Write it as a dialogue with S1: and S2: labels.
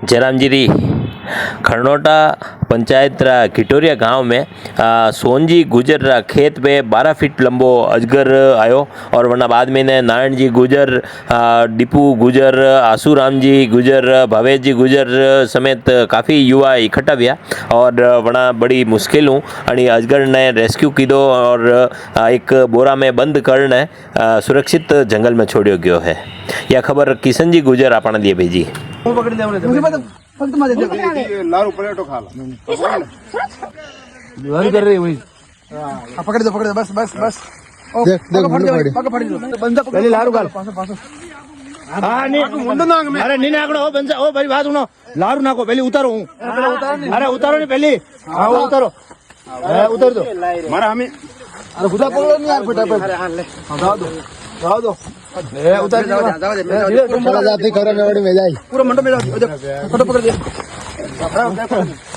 S1: जयरामगिरी खरनोटा पंचायत किटोरिया गांव में सोनजी गुजर खेत पे 12 फीट लंबो अजगर आयो और वरना बाद में ने नारायण जी गुजर, दीपू गुजर, आसूराम जी गुजर, भावेश जी गुजर समेत काफ़ी युवा इकट्ठा हुआ और वरना बड़ी मुश्किलों आणि अजगर ने रेस्क्यू कीधो और एक बोरा में बंद करने सुरक्षित जंगल में छोड़ियो गयो है। यह खबर किशन जी गुजर आपने दिए भेजी।
S2: लारू पलेटो खा
S3: कर रही हुई
S2: पकड़ दो बस बस बस
S3: देख पहले लारू काल हाँ नहीं मुंडो नाक में अरे नहीं नाकड़ो ओ बंजा ओ भाई बात सुनो लारू नाको पहले उतारो हूँ अरे उतारो नहीं पहले हाँ वो उतारो उतर दो
S2: मारा हमें
S3: अरे खुदा पकड़ो नहीं यार फटाफट जाओ दो उतार जाते करे में जाए
S2: पूरा मंडो में जाओ फोटो पकड़ दिया